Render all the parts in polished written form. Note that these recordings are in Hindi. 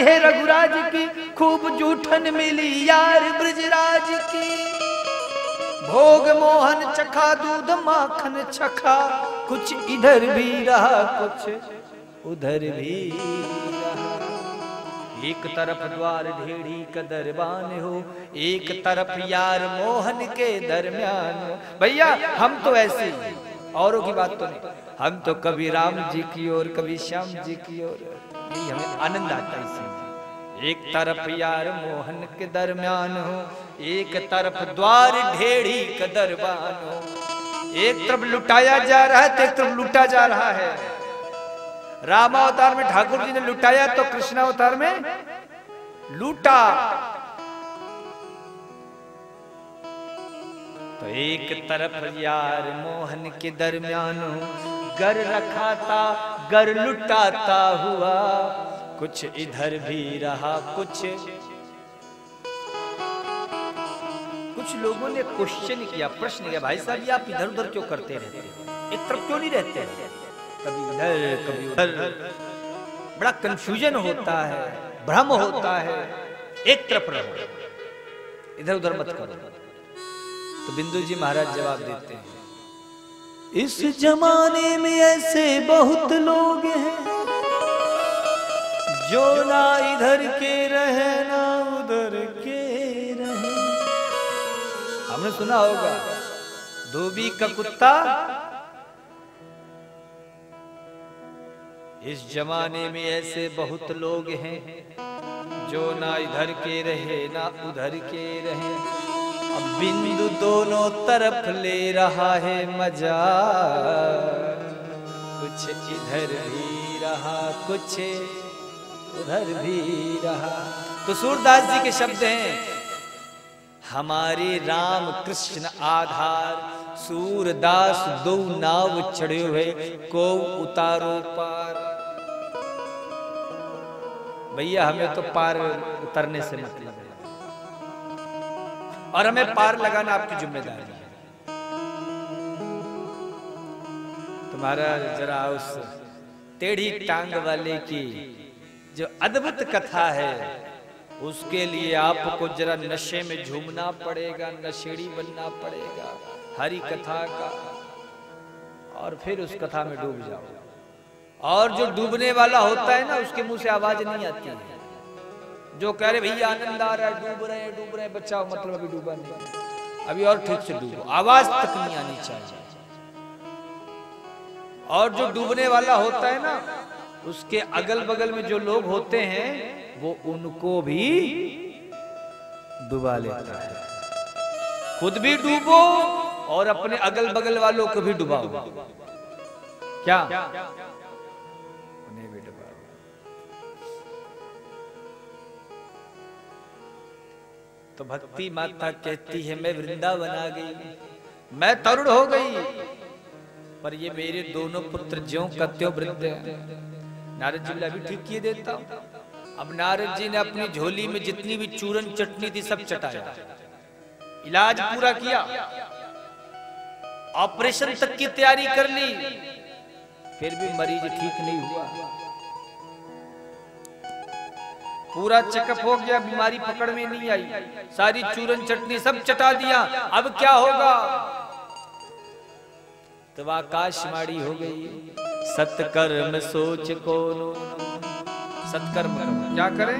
है रघुराज की, खूब जूठन मिली यार ब्रजराज की। भोग मोहन चखा, दूध माखन चखा, कुछ इधर भी रहा कुछ उधर भी रहा। एक तरफ द्वार ढेड़ी का दरबान हो, एक तरफ यार मोहन के दरमियान हो। भैया हम तो ऐसे ही, औरों की बात तो नहीं, हम तो कभी राम जी की ओर कभी श्याम जी की ओर, यही हमें आनंद आता है इसी। एक तरफ यार मोहन के दरमियान हो, एक तरफ द्वार ढेड़ी का दरबान हो। एक तरफ लुटाया जा रहा है तो एक तरफ लुटा जा रहा है। रामावतार में ठाकुर जी ने लुटाया तो कृष्णावतार में लूटा। तो एक तरफ यार मोहन के दरमियान गर रखा था, गर लुटाता हुआ, कुछ इधर भी रहा कुछ लोगों ने क्वेश्चन किया, प्रश्न किया, भाई साहब ये आप इधर उधर क्यों करते रहते हैं, एक तरफ क्यों नहीं रहते हैं, कभी इधर कभी उधर, बड़ा कंफ्यूजन होता है, भ्रम होता है, एक तरफ रहो, इधर उधर मत करो। तो बिंदु जी महाराज जवाब देते हैं, इस जमाने में ऐसे बहुत लोग हैं जो ना इधर के रहे ना उधर के रहे। हमने सुना होगा धोबी का कुत्ता, इस जमाने में ऐसे बहुत लोग हैं जो ना इधर के रहे ना उधर के रहे। अब बिंदु दोनों तरफ ले रहा है मजा, कुछ इधर भी रहा कुछ उधर भी रहा। तो सूरदास जी के शब्द हैं, हमारे राम कृष्ण आधार, सूरदास दो नाव चढ़े हुए, को उतारो पार। भैया हमें तो पार उतरने से मतलब है, और हमें पार लगाना आपकी जिम्मेदारी है। तुम्हारा जरा उस टेढ़ी टांग वाले की जो अद्भुत कथा है, उसके लिए आपको जरा नशे में झूमना पड़ेगा, नशेड़ी बनना पड़ेगा हरि कथा का, और फिर उस कथा में डूब जाओ। और जो डूबने वाला होता है ना, उसके मुंह से आवाज नहीं आती है। जो कह रहे भैया आनंद आ रहा है, डूब रहे बचाओ, मतलब अभी डूबा नहीं, अभी और ठीक से डूबो, आवाज तक नहीं आनी चाहिए। और जो डूबने वाला होता है ना, उसके अगल बगल में जो लोग होते हैं वो उनको भी डुबा लेता है। खुद भी डूबो और अपने अगल बगल वालों को भी डुबाओ। क्या उन्हें भी डुबाओ। तो भक्ति माता कहती है, मैं वृंदावन आ गई, मैं तरुण हो गई, पर ये मेरे दोनों पुत्र ज्यों का त्यों वृद्ध हैं। नारद जी अभी ठीक किए देता हूं। अब नारद जी ने अपनी झोली में जितनी भी चूरन चटनी थी सब चटाया, इलाज पूरा किया, ऑपरेशन तक की तैयारी कर ली, फिर भी मरीज ठीक नहीं हुआ। पूरा चेकअप हो गया, बीमारी पकड़ में नहीं आई, सारी चूरन चटनी सब चटा दिया, अब क्या होगा? तो आकाशवाणी हो गई, सत्कर्म सोच को, सत्कर्म करो। क्या करें?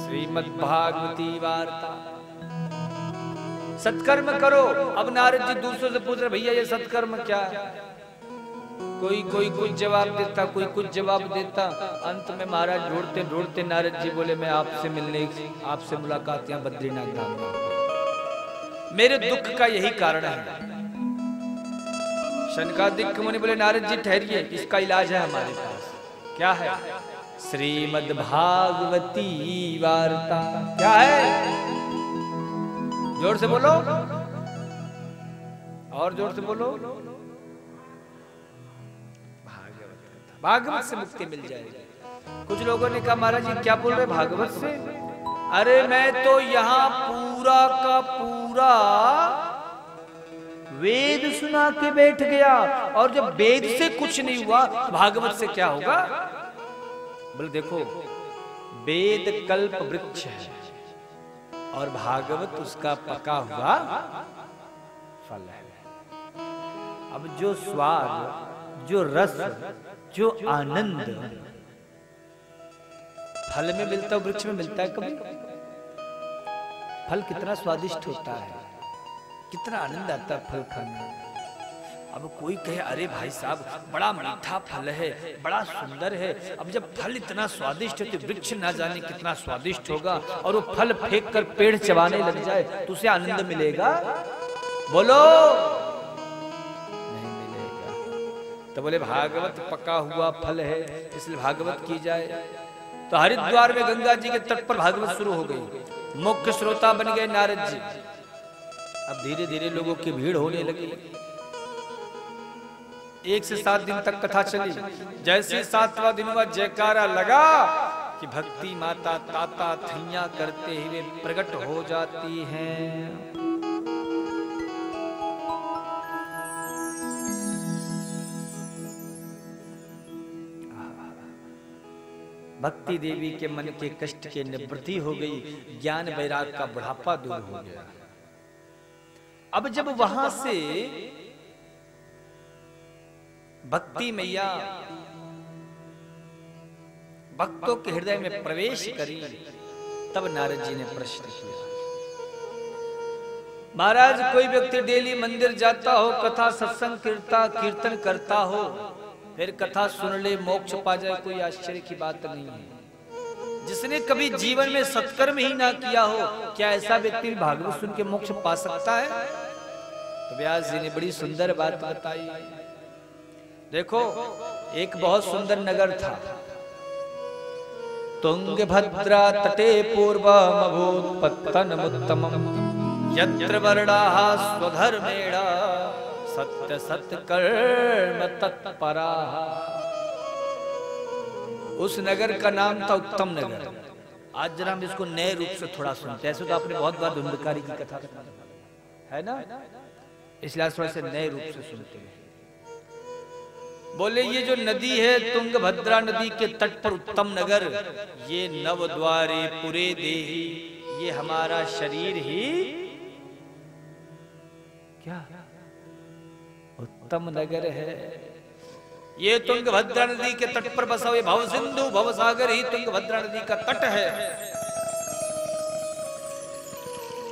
श्रीमद् भागवती वार्ता, सत्कर्म करो। अब नारद जी दूसरों से पूछ रहे, भैया ये सत्कर्म क्या है? कोई कुछ जवाब देता, कोई कुछ जवाब देता। अंत में महाराज ढूंढते ढूंढते नारद जी बोले, मैं आपसे मुलाकात यहाँ बद्रीनाथ धाम में, मेरे दुख का यही कारण है। शनकादिक मुनि बोले, नारद जी ठहरिए, इसका इलाज है हमारे पास। क्या है? श्रीमद् भागवती वार्ता। क्या है? जोर से बोलो, और जोर से बोलो। भागवत से मुक्ति मिल जाएगी। कुछ लोगों ने कहा, महाराज जी क्या बोल रहे भागवत से? अरे मैं तो यहाँ पूरा का पूरा वेद सुना के बैठ गया, और जब वेद से कुछ नहीं हुआ तो भागवत से क्या होगा? बोले देखो, वेद कल्प वृक्ष है और भागवत उसका पका हुआ फल है। अब जो स्वाद, जो रस, जो आनंद फल में मिलता है, वृक्ष में मिलता है कभी? फल कितना स्वादिष्ट होता है, कितना आनंद आता है फल खाने। अब कोई कहे अरे भाई साहब बड़ा मीठा फल है, बड़ा सुंदर है। अब जब फल इतना स्वादिष्ट है तो वृक्ष ना जाने कितना स्वादिष्ट होगा। और वो फल फेंक कर पेड़ चबाने लग जाए तो उसे आनंद मिलेगा? बोलो नहीं मिलेगा। तो बोले भागवत पका हुआ फल है, इसलिए भागवत की जाए। तो हरिद्वार में गंगा जी के तट पर भागवत शुरू हो गई। मुख्य श्रोता बन गए नारद जी। अब धीरे धीरे लोगों की भीड़ होने लगी। 1 से 7 दिन तक कथा चली। जैसे 7वां दिन हुआ जयकारा लगा कि भक्ति माता ताता थैया करते हुए प्रकट हो जाती हैं। भक्ति देवी के मन के कष्ट की निवृत्ति हो गई, ज्ञान वैराग का बुढ़ापा दूर हो गया। अब जब वहां से भक्ति मैया भक्तों के हृदय में प्रवेश करी, तब नारद जी ने प्रश्न किया, महाराज कोई व्यक्ति डेली मंदिर जाता हो, कथा सत्संग कीर्तन करता हो, फिर कथा सुन ले मोक्ष पा जाए, कोई आश्चर्य की बात नहीं है। जिसने कभी जीवन में सत्कर्म ही ना किया हो, क्या ऐसा व्यक्ति भागवत सुन के मोक्ष पा सकता है? तो व्यास जी ने बड़ी सुंदर बात बताई। देखो एक बहुत सुंदर नगर था, तुंगभद्रा तटे पूर्वमभूत्पत्तनमुत्तमम् यत्र वर्णाः स्वधर्मेण सत्य सत्कर्म तत्पराः। उस नगर का नाम था उत्तम नगर। आज जरा हम इसको नए रूप से थोड़ा सुनते हैं। ऐसे तो आपने बहुत बार धुंधकारी की कथा है ना, इसलिए थोड़ा से नए रूप से सुनते हैं। बोले ये जो नदी है तुंगभद्रा नदी के तट पर उत्तम नगर, ये नवद्वारे पुरे देही, ये हमारा शरीर ही क्या उत्तम नगर है। ये तुंगभद्रा नदी के तट पर बसा हुआ भव सिंधु भव सागर ही तुंगभद्रा नदी का तट है।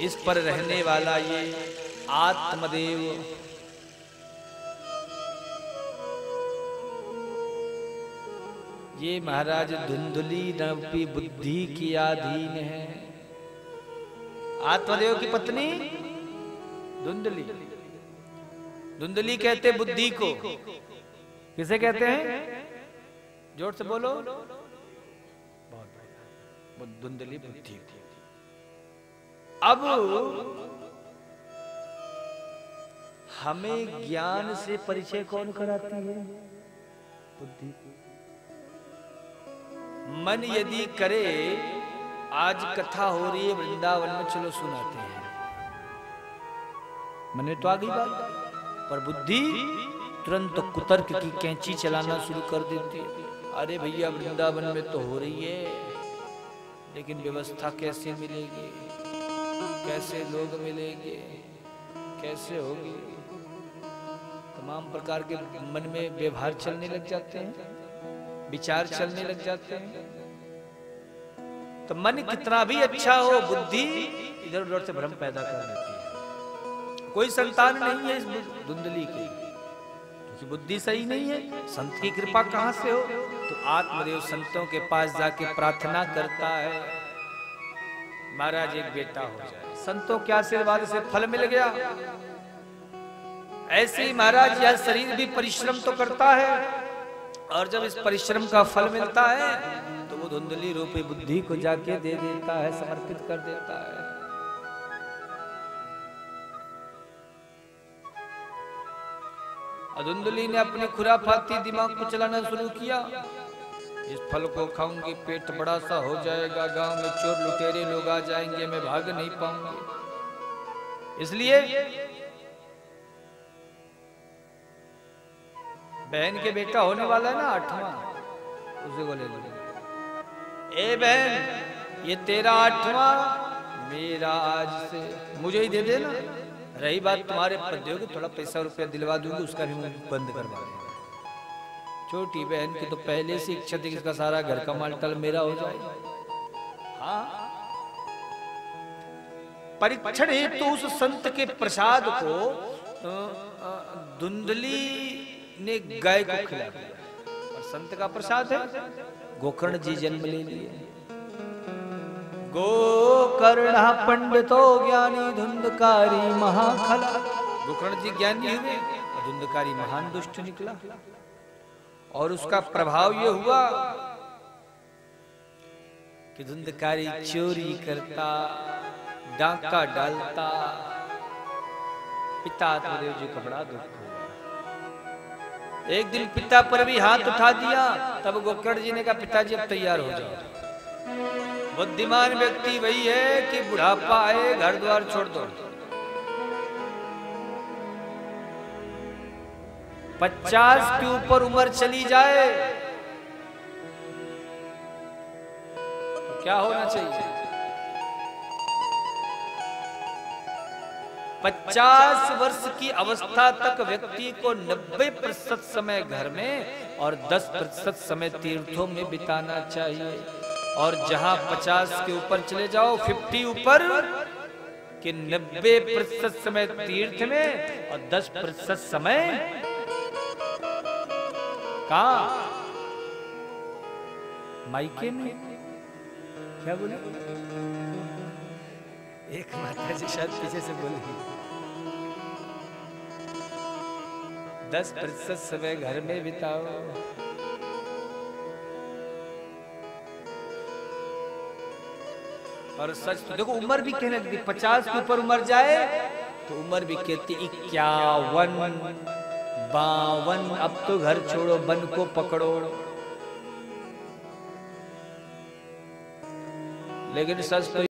इस पर रहने वाला ये आत्मदेव ये महाराज धुंधली नवपी बुद्धि की अधीन है। आत्मदेव की पत्नी धुंधली, धुंधली कहते बुद्धि को। किसे कहते हैं? जोर से बोलो। बहुत बढ़िया, धुंधली बुद्धि। अब हमें ज्ञान से परिचय कौन कराती है? बुद्धि। मन यदि करे आज कथा हो रही है वृंदावन में, चलो सुनाते हैं, मन में तो आ गई बात, पर बुद्धि तुरंत कुतर्क की कैंची चलाना शुरू कर देती है। अरे भैया वृंदावन में तो हो रही है, लेकिन व्यवस्था कैसे मिलेगी, कैसे लोग मिलेंगे, कैसे होगी? तमाम प्रकार के मन में व्यवहार चलने लग जाते हैं, विचार चलने लग जाते हैं। तो मन कितना भी अच्छा हो, बुद्धि इधर उधर से भ्रम पैदा कर देती है। कोई संतान नहीं है इस धुंधली की, क्योंकि बुद्धि सही नहीं है। संत की कृपा कहां से हो? तो आत्मदेव संतों के पास जाके प्रार्थना करता है, महाराज एक बेटा हो जाए। संतों के आशीर्वाद से फल मिल गया। ऐसे ही महाराज यह शरीर भी परिश्रम तो करता है, और जब इस परिश्रम का फल मिलता है तो वो धुंधली रूपी बुद्धि को जाके दे देता है, समर्पित कर देता है। धुंधली ने अपने खुराफाती दिमाग को चलाना शुरू किया। इस फल को खाऊंगी पेट बड़ा सा हो जाएगा, गांव में चोर लुटेरे लोग आ जाएंगे, मैं भाग नहीं पाऊंगी। इसलिए बहन के बेटा होने वाला है ना 8वां, उसे को ले लो। ए बहन ये तेरा 8वां, मेरा आज से मुझे ही दे देना। रही बात तुम्हारे पद्यों की, थोड़ा पैसा रुपया दिलवा दूंगी, उसका भी मुझे बंद करवा देना। छोटी बहन की तो पहले से इच्छा थी कि इसका सारा घर का माल टल मेरा हो जाए। हाँ, परीक्षण हेतु उस संत के प्रसाद को धुंधली ने गाय को खिला दिया। और संत का प्रसाद है, गोकर्ण जी जन्म ले लिए। गोकर्ण पंडितो ज्ञानी धुंधकारी महाखला। गोकर्ण जी ज्ञानी हुए और धुंधकारी महान दुष्ट निकला। और उसका प्रभाव ये हुआ कि धुंधकारी चोरी करता, डाका डालता। पिता आत्मदेव जी का बड़ा दुख हुआ। एक दिन पिता पर भी हाथ उठा दिया। तब गोकर्ण जी ने कहा, पिताजी अब तैयार हो जाओ। बुद्धिमान व्यक्ति वही है कि बुढ़ापा आए घर द्वार छोड़ दो। 50 के ऊपर उम्र चली जाए तो क्या होना चाहिए? 50 वर्ष की अवस्था तक व्यक्ति को 90% समय घर में और 10% समय तीर्थों में बिताना चाहिए। और जहां 50 के ऊपर चले जाओ, 50 ऊपर, कि 90% समय तीर्थ में और 10% समय कहां? मायके में। क्या बोले? एक माता जी शायद पीछे से बोली, 10% समय घर में बिताओ। और सच तो देखो, उम्र भी कहने लगती, 50 के ऊपर उम्र जाए तो उम्र भी कहती 51, 52। अब तो घर छोड़ो, बन को पकड़ो। लेकिन सच तो